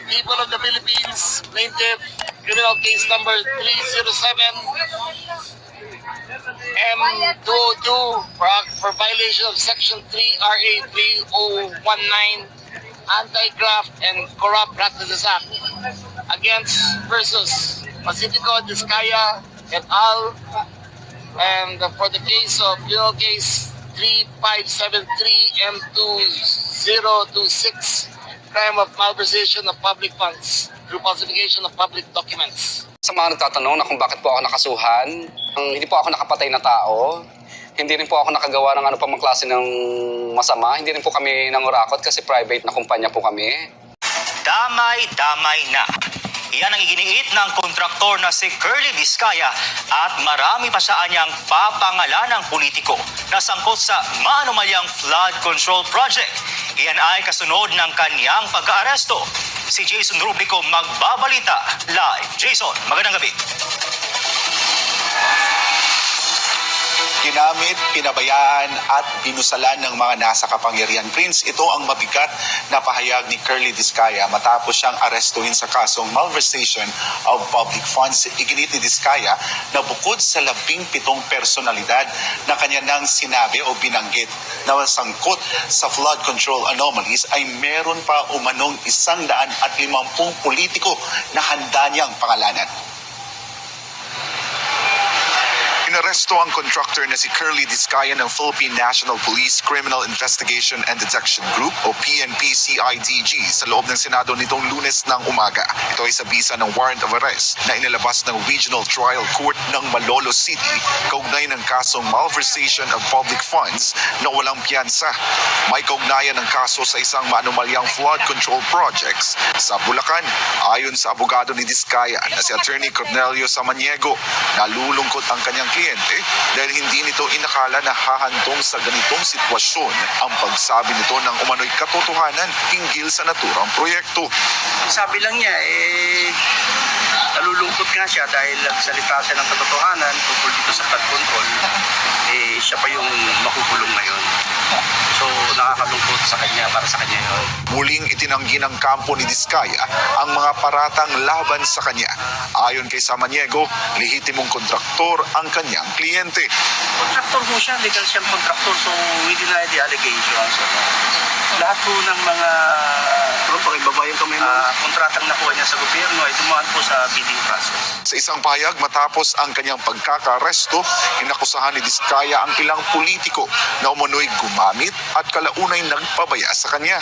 People of the Philippines, plaintiff, criminal case number 307 M202 for violation of Section 3 RA 3019 Anti-Graft and Corrupt Practices Act against versus Pacifico Discaya et al. And for the case of penal case 3573 M2026, crime of malversation of public funds through falsification of public documents. Sa mga nagtatanong na kung bakit po ako nakasuhan, hindi po ako nakapatay na tao, hindi rin po ako nakagawa ng ano pa mang klase ng masama, hindi rin po kami nangurakot kasi private na kumpanya po kami. Damay-damay na. Iyan ang iginiit ng kontraktor na si Curly Discaya at marami pa sa anyang papangalanang politiko na sangkot sa maanumalyang flood control project. Iyan ay kasunod ng kanyang pagka-aresto. Si Jason Rubrico magbabalita live. Jason, magandang gabi. Ginamit, pinabayaan at binusalan ng mga nasa kapangyarihan. Prince, ito ang mabigat na pahayag ni Curly Discaya matapos siyang arestuhin sa kasong malversation of public funds. Iginit ni Discaya na bukod sa 17 personalidad na kanya nang sinabi o binanggit na sangkot sa flood control anomalies ay meron pa umanong 150 politiko na handa niyang pangalanan. Inaresto ang contractor na si Curly Discaya ng Philippine National Police Criminal Investigation and Detection Group o PNP-CIDG sa loob ng Senado nitong Lunes ng umaga. Ito ay sa bisa ng warrant of arrest na inilabas ng Regional Trial Court ng Malolos City kaugnay ng kasong malversation of public funds na walang piyansa. May kaugnayan ng kaso sa isang maanumalyang flood control projects sa Bulacan. Ayon sa abogado ni Discaya na si Attorney Cornelio Samaniego, nalulungkot ang kanyang kliyente dahil hindi nito inakala na hahantong sa ganitong sitwasyon ang pagsabi nito ng umano'y katotohanan hinggil sa naturang proyekto. Sabi lang niya, nalulungkot nga siya dahil nagsalita siya ng katotohanan tungkol dito sa flood control. Siya pa yung makukulong ngayon. So, nakakalungkot sa kanya, para sa kanya yun. Muling itinanggi ng kampo ni Discaya ang mga paratang laban sa kanya. Ayon kay Samaniego, lehitimong kontraktor ang kanyang kliyente. Kontraktor mo siya, legal siyang kontraktor, so we deny the allegations. Lahat po ng mga kontratang nakuha niya sa gobyerno ay dumaan po sa bidding process. Sa isang pahayag matapos ang kanyang pagkakaresto, inakusahan ni Discaya ang ilang politiko na umano'y gumamit at kalaunay nagpabaya sa kanya.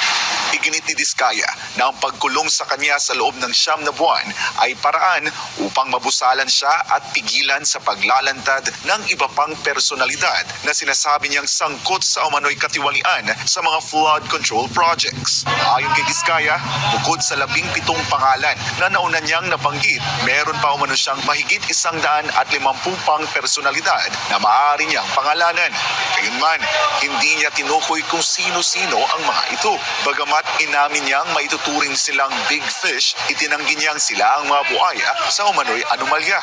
Iginit ni Discaya na ang pagkulong sa kanya sa loob ng 9 na buwan ay paraan upang mabusalan siya at pigilan sa paglalantad ng iba pang personalidad na sinasabi niyang sangkot sa umano'y katiwalian sa mga flood control projects. Ayon kay Discaya, bukod sa 17 pangalan na nauna niyang nabanggit, meron pa umano siyang mahigit 150 pang personalidad na maaari niyang pangalanan. Gayunman, hindi niya tinukoy kung sino-sino ang mga ito. Bagamat inamin niyang maituturing silang big fish, itinanggi niyang sila ang mga buhaya sa umano'y anomalya.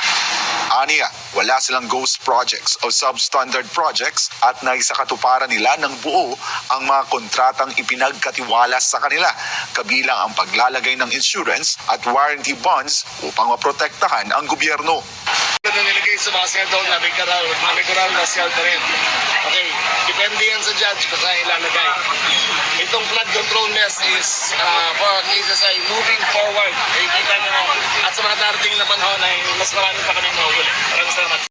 Aniya, wala silang ghost projects o substandard projects at naisakatuparan nila ng buo ang mga kontratang ipinagkatiwala sa kanila, kabilang ang paglalagay ng insurance at warranty bonds upang maprotektahan ang gobyerno. Na nilagay sa mga schedule na regular na schedule rin. Okay, depende yan sa judge kung saan ilalagay. Itong flood control mess is for cases ay moving forward. Kita nyo, at sa mga darating na panahon ay mas maraming